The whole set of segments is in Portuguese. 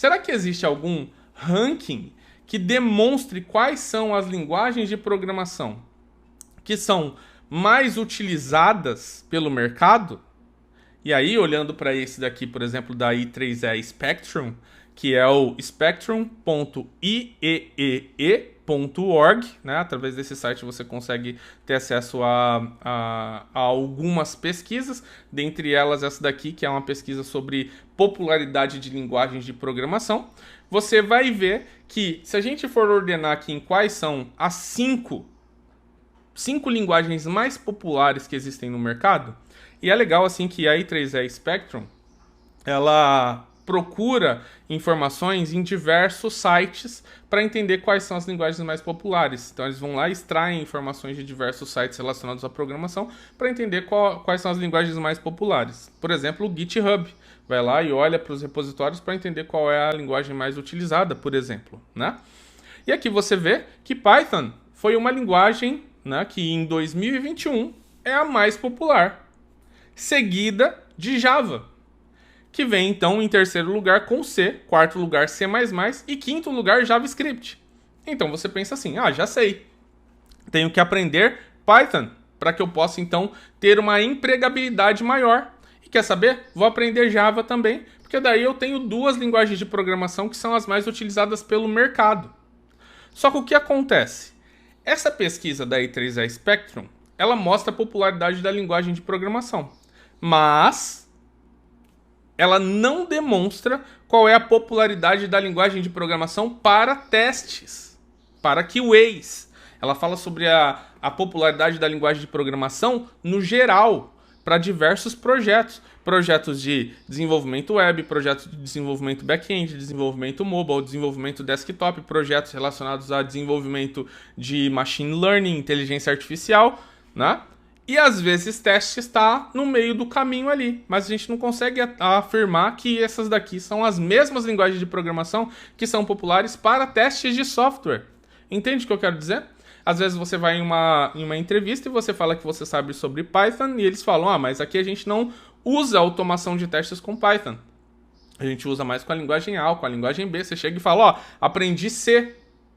Será que existe algum ranking que demonstre quais são as linguagens de programação que são mais utilizadas pelo mercado? E aí, olhando para esse daqui, por exemplo, da i3E Spectrum, que é o spectrum.ieee.org, né? Através desse site você consegue ter acesso a algumas pesquisas, dentre elas essa daqui, que é uma pesquisa sobre popularidade de linguagens de programação. Você vai ver que, se a gente for ordenar aqui em quais são as cinco linguagens mais populares que existem no mercado, e é legal assim que a i3E Spectrum, ela procura informações em diversos sites para entender quais são as linguagens mais populares. Então eles vão lá e extraem informações de diversos sites relacionados à programação para entender quais são as linguagens mais populares. Por exemplo, o GitHub vai lá e olha para os repositórios para entender qual é a linguagem mais utilizada, por exemplo, né? E aqui você vê que Python foi uma linguagem, né, que em 2021 é a mais popular, seguida de Java, que vem então em terceiro lugar com C, quarto lugar C++ e quinto lugar JavaScript. Então você pensa assim, já sei, tenho que aprender Python para que eu possa então ter uma empregabilidade maior. E quer saber? Vou aprender Java também, porque daí eu tenho duas linguagens de programação que são as mais utilizadas pelo mercado. Só que o que acontece? Essa pesquisa da i3E Spectrum, ela mostra a popularidade da linguagem de programação, mas ela não demonstra qual é a popularidade da linguagem de programação para testes, para QAs. Ela fala sobre a popularidade da linguagem de programação no geral, para diversos projetos. Projetos de desenvolvimento web, projetos de desenvolvimento back-end, desenvolvimento mobile, desenvolvimento desktop, projetos relacionados a desenvolvimento de machine learning, inteligência artificial, né? E às vezes teste está no meio do caminho ali, mas a gente não consegue afirmar que essas daqui são as mesmas linguagens de programação que são populares para testes de software. Entende o que eu quero dizer? Às vezes você vai em uma entrevista e você fala que você sabe sobre Python e eles falam, mas aqui a gente não usa automação de testes com Python. A gente usa mais com a linguagem A ou com a linguagem B. Você chega e fala, aprendi C. Aí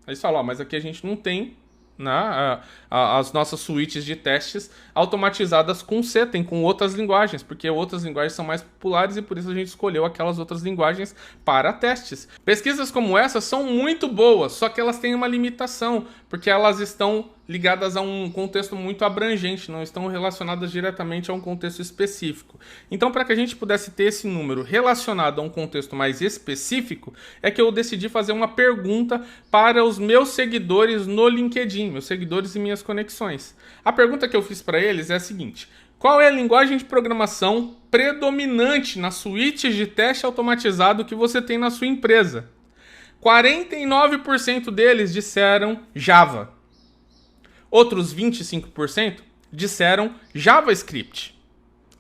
eles falam, mas aqui a gente não tem, né, as nossas suítes de testes automatizadas com C, tem com outras linguagens, porque outras linguagens são mais populares e por isso a gente escolheu aquelas outras linguagens para testes. Pesquisas como essa são muito boas, só que elas têm uma limitação, porque elas estão ligadas a um contexto muito abrangente, não estão relacionadas diretamente a um contexto específico. Então, para que a gente pudesse ter esse número relacionado a um contexto mais específico, é que eu decidi fazer uma pergunta para os meus seguidores no LinkedIn, meus seguidores e minhas conexões. A pergunta que eu fiz para eles é a seguinte: qual é a linguagem de programação predominante nas suítes de teste automatizado que você tem na sua empresa? 49% deles disseram Java. Outros 25% disseram JavaScript.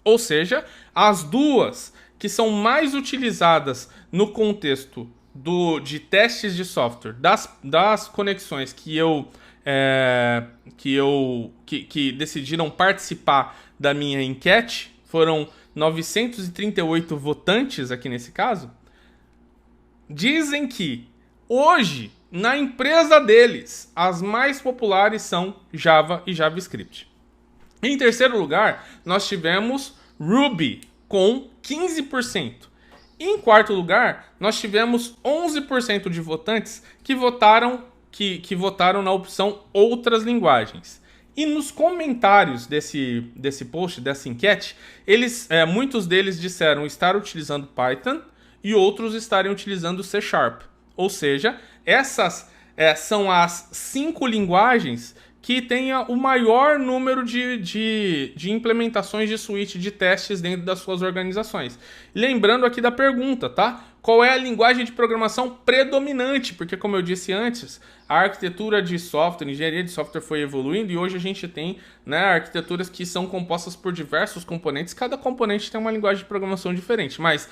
Ou seja, as duas que são mais utilizadas no contexto de testes de software, das conexões que decidiram participar da minha enquete, foram 938 votantes aqui nesse caso, dizem que hoje, na empresa deles, as mais populares são Java e JavaScript. Em terceiro lugar, nós tivemos Ruby, com 15%. E em quarto lugar, nós tivemos 11% de votantes que votaram na opção outras linguagens. E nos comentários desse post, dessa enquete, muitos deles disseram estar utilizando Python e outros estarem utilizando C#. Ou seja, essas são as 5 linguagens que têm o maior número de implementações de suíte de testes dentro das suas organizações. Lembrando aqui da pergunta, tá? Qual é a linguagem de programação predominante? Porque, como eu disse antes, a arquitetura de software, a engenharia de software foi evoluindo e hoje a gente tem, né, arquiteturas que são compostas por diversos componentes. Cada componente tem uma linguagem de programação diferente, mas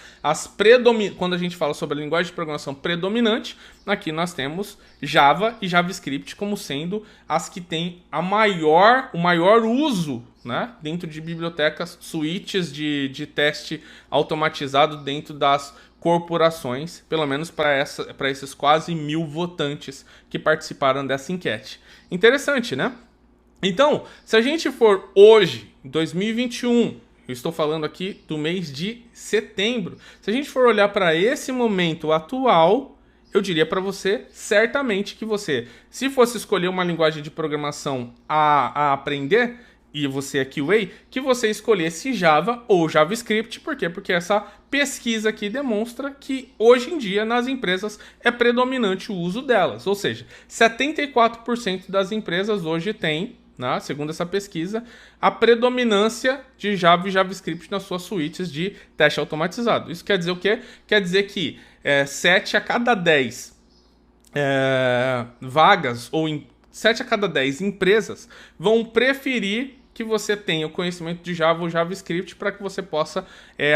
quando a gente fala sobre a linguagem de programação predominante, aqui nós temos Java e JavaScript como sendo as que têm o maior uso, né, dentro de bibliotecas, suítes de teste automatizado dentro das corporações, pelo menos para esses quase 1.000 votantes que participaram dessa enquete. Interessante, né? Então, se a gente for hoje, em 2021, eu estou falando aqui do mês de setembro, se a gente for olhar para esse momento atual, eu diria para você, certamente que você, se fosse escolher uma linguagem de programação a aprender, e você é QA, que você escolhesse Java ou JavaScript. Por quê? Porque essa pesquisa aqui demonstra que hoje em dia nas empresas é predominante o uso delas. Ou seja, 74% das empresas hoje têm, né, segundo essa pesquisa, a predominância de Java e JavaScript nas suas suítes de teste automatizado. Isso quer dizer o quê? Quer dizer que 7 a cada 10 vagas, ou 7 a cada 10 empresas vão preferir que você tenha o conhecimento de Java ou JavaScript para que você possa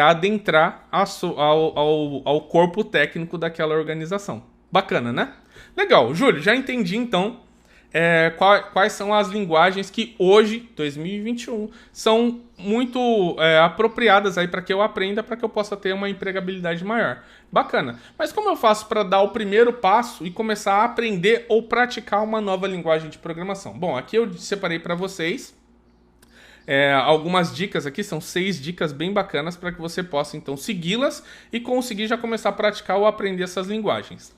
adentrar ao corpo técnico daquela organização. Bacana, né? Legal, Júlio, já entendi então quais são as linguagens que hoje, 2021, são muito apropriadas aí para que eu aprenda, para que eu possa ter uma empregabilidade maior. Bacana. Mas como eu faço para dar o primeiro passo e começar a aprender ou praticar uma nova linguagem de programação? Bom, aqui eu separei para vocês algumas dicas aqui, são 6 dicas bem bacanas para que você possa então segui-las e conseguir já começar a praticar ou aprender essas linguagens.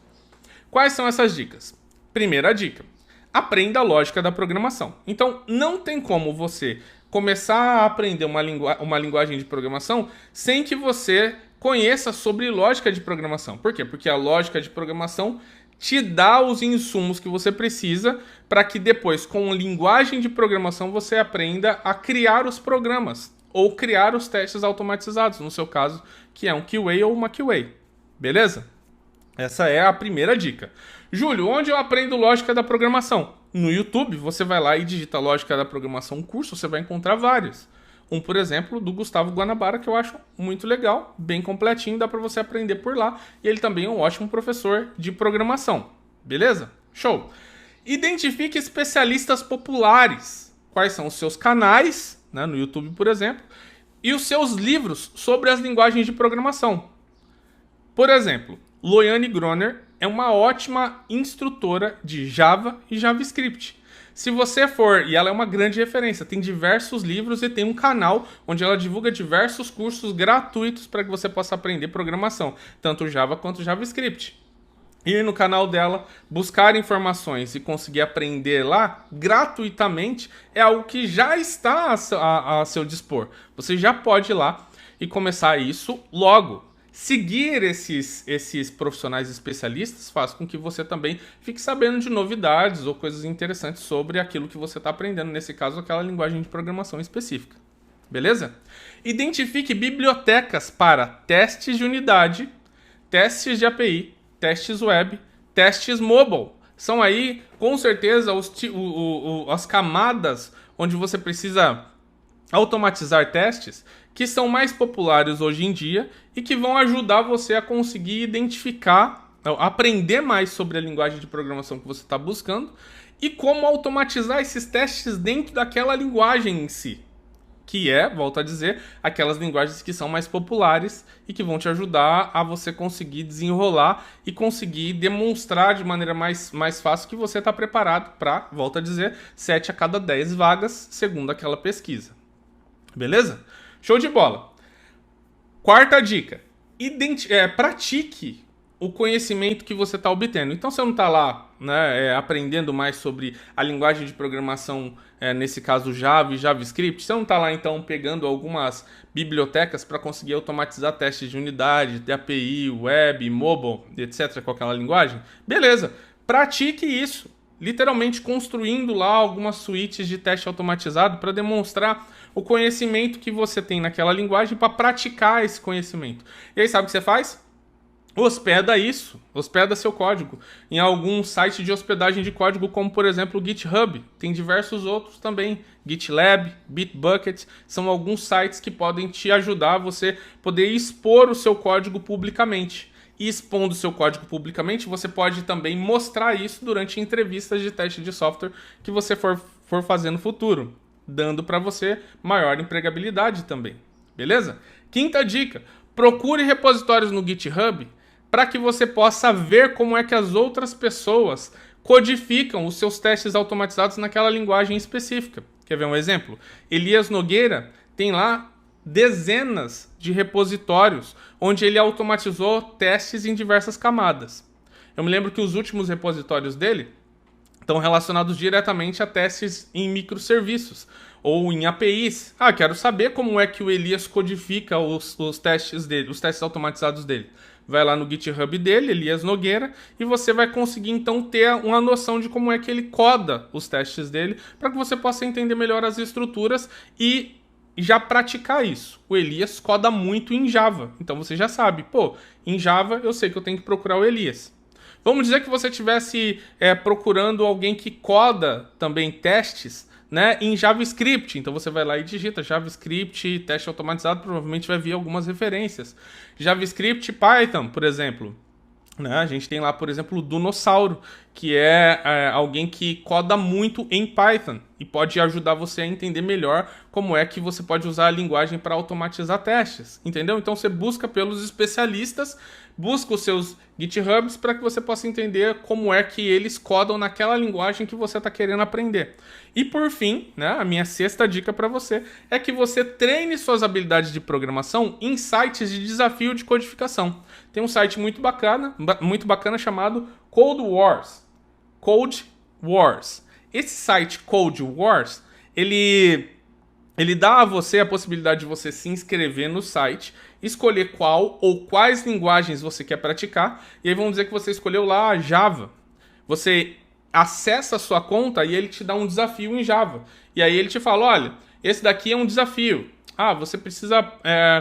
Quais são essas dicas? Primeira dica: aprenda a lógica da programação. Então, não tem como você começar a aprender uma linguagem de programação sem que você conheça sobre lógica de programação. Por quê? Porque a lógica de programação te dá os insumos que você precisa para que depois, com linguagem de programação, você aprenda a criar os programas ou criar os testes automatizados, no seu caso, que é um QA ou uma QA. Beleza? Essa é a primeira dica. Júlio, onde eu aprendo lógica da programação? No YouTube, você vai lá e digita lógica da programação, um curso, você vai encontrar vários. Um, por exemplo, do Gustavo Guanabara, que eu acho muito legal, bem completinho, dá para você aprender por lá. E ele também é um ótimo professor de programação. Beleza? Show! Identifique especialistas populares. Quais são os seus canais, né, no YouTube, por exemplo, e os seus livros sobre as linguagens de programação. Por exemplo, Loiane Groner é uma ótima instrutora de Java e JavaScript. Se você for, e ela é uma grande referência, tem diversos livros e tem um canal onde ela divulga diversos cursos gratuitos para que você possa aprender programação, tanto Java quanto JavaScript. Ir no canal dela, buscar informações e conseguir aprender lá gratuitamente é algo que já está a seu dispor. Você já pode ir lá e começar isso logo. Seguir esses profissionais especialistas faz com que você também fique sabendo de novidades ou coisas interessantes sobre aquilo que você está aprendendo, nesse caso, aquela linguagem de programação específica. Beleza? Identifique bibliotecas para testes de unidade, testes de API, testes web, testes mobile. São aí, com certeza, as camadas onde você precisa automatizar testes que são mais populares hoje em dia e que vão ajudar você a conseguir identificar, aprender mais sobre a linguagem de programação que você está buscando e como automatizar esses testes dentro daquela linguagem em si, que é, volto a dizer, aquelas linguagens que são mais populares e que vão te ajudar a você conseguir desenrolar e conseguir demonstrar de maneira mais fácil que você está preparado para, volto a dizer, 7 a cada 10 vagas, segundo aquela pesquisa. Beleza? Show de bola. Quarta dica: pratique o conhecimento que você está obtendo. Então, você não está lá, né, aprendendo mais sobre a linguagem de programação, nesse caso Java e JavaScript. Você não está lá, então, pegando algumas bibliotecas para conseguir automatizar testes de unidade, de API, web, mobile, etc. com aquela linguagem? Beleza, pratique isso. Literalmente construindo lá algumas suítes de teste automatizado para demonstrar o conhecimento que você tem naquela linguagem, para praticar esse conhecimento. E aí sabe o que você faz? Hospeda isso, hospeda seu código em algum site de hospedagem de código, como por exemplo o GitHub. Tem diversos outros também, GitLab, Bitbucket, são alguns sites que podem te ajudar a você poder expor o seu código publicamente. E expondo seu código publicamente, você pode também mostrar isso durante entrevistas de teste de software que você for fazer no futuro, dando para você maior empregabilidade também. Beleza? Quinta dica: Procure repositórios no GitHub para que você possa ver como é que as outras pessoas codificam os seus testes automatizados naquela linguagem específica. Quer ver um exemplo? Elias Nogueira tem lá dezenas de repositórios onde ele automatizou testes em diversas camadas. Eu me lembro que os últimos repositórios dele estão relacionados diretamente a testes em microserviços ou em APIs. Quero saber como é que o Elias codifica os testes dele, os testes automatizados dele. Vai lá no GitHub dele, Elias Nogueira, e você vai conseguir então ter uma noção de como é que ele coda os testes dele, para que você possa entender melhor as estruturas e já praticar isso. O Elias coda muito em Java, então você já sabe, em Java eu sei que eu tenho que procurar o Elias. Vamos dizer que você estivesse procurando alguém que coda também testes, né, em JavaScript. Então você vai lá e digita JavaScript, teste automatizado, provavelmente vai vir algumas referências. JavaScript, Python, por exemplo. Né? A gente tem lá, por exemplo, o Dunossauro, que é alguém que coda muito em Python e pode ajudar você a entender melhor como é que você pode usar a linguagem para automatizar testes, entendeu? Então você busca pelos especialistas, busca os seus GitHubs para que você possa entender como é que eles codam naquela linguagem que você está querendo aprender. E por fim, né, a minha sexta dica para você é que você treine suas habilidades de programação em sites de desafio de codificação. Tem um site muito bacana chamado Code Wars. Code Wars. Esse site Code Wars, ele dá a você a possibilidade de você se inscrever no site, escolher qual ou quais linguagens você quer praticar, e aí vamos dizer que você escolheu lá a Java. Você acessa a sua conta e ele te dá um desafio em Java. E aí ele te fala, olha, esse daqui é um desafio. Você precisa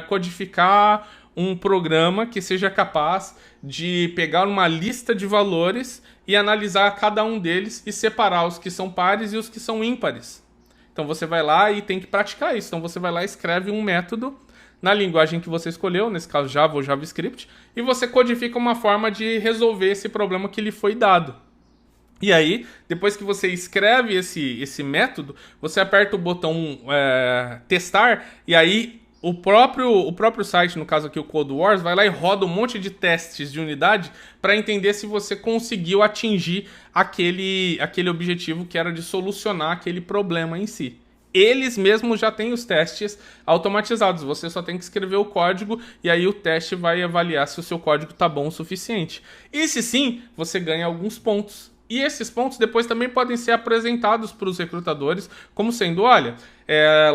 codificar um programa que seja capaz de pegar uma lista de valores e analisar cada um deles e separar os que são pares e os que são ímpares. Então você vai lá e tem que praticar isso. Então você vai lá e escreve um método na linguagem que você escolheu, nesse caso Java ou JavaScript, e você codifica uma forma de resolver esse problema que lhe foi dado. E aí, depois que você escreve esse método, você aperta o botão testar, e aí o próprio site, no caso aqui o Code Wars, vai lá e roda um monte de testes de unidade para entender se você conseguiu atingir aquele objetivo que era de solucionar aquele problema em si. Eles mesmos já têm os testes automatizados, você só tem que escrever o código e aí o teste vai avaliar se o seu código está bom o suficiente. E se sim, você ganha alguns pontos. E esses pontos depois também podem ser apresentados para os recrutadores como sendo, olha,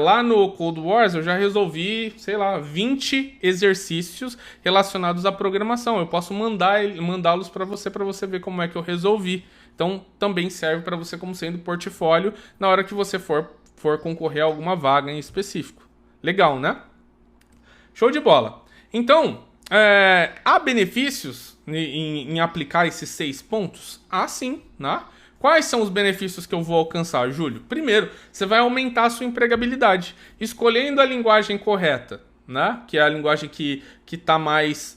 lá no Code Wars eu já resolvi, 20 exercícios relacionados à programação. Eu posso mandá-los para você ver como é que eu resolvi. Então também serve para você como sendo portfólio na hora que você for concorrer a alguma vaga em específico. Legal, né? Show de bola. Então, há benefícios em aplicar esses 6 pontos? Sim, né? Quais são os benefícios que eu vou alcançar, Júlio? Primeiro, você vai aumentar a sua empregabilidade, escolhendo a linguagem correta, né? Que é a linguagem que está mais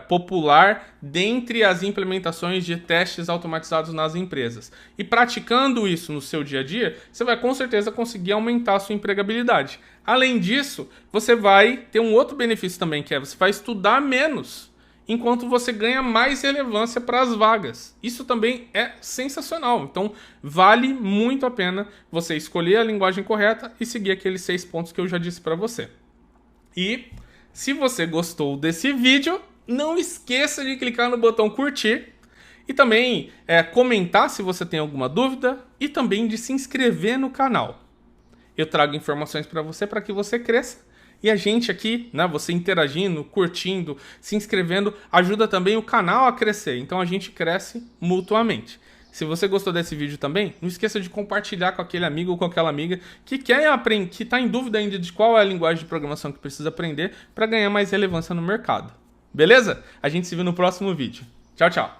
popular dentre as implementações de testes automatizados nas empresas. E praticando isso no seu dia a dia, você vai com certeza conseguir aumentar a sua empregabilidade. Além disso, você vai ter um outro benefício também, que é você vai estudar menos, enquanto você ganha mais relevância para as vagas. Isso também é sensacional. Então, vale muito a pena você escolher a linguagem correta e seguir aqueles 6 pontos que eu já disse para você. E se você gostou desse vídeo, não esqueça de clicar no botão curtir e também comentar se você tem alguma dúvida e também de se inscrever no canal. Eu trago informações para que você cresça. E a gente aqui, né, você interagindo, curtindo, se inscrevendo, ajuda também o canal a crescer. Então a gente cresce mutuamente. Se você gostou desse vídeo também, não esqueça de compartilhar com aquele amigo ou com aquela amiga que quer aprender, que está em dúvida ainda de qual é a linguagem de programação que precisa aprender para ganhar mais relevância no mercado. Beleza? A gente se vê no próximo vídeo. Tchau, tchau.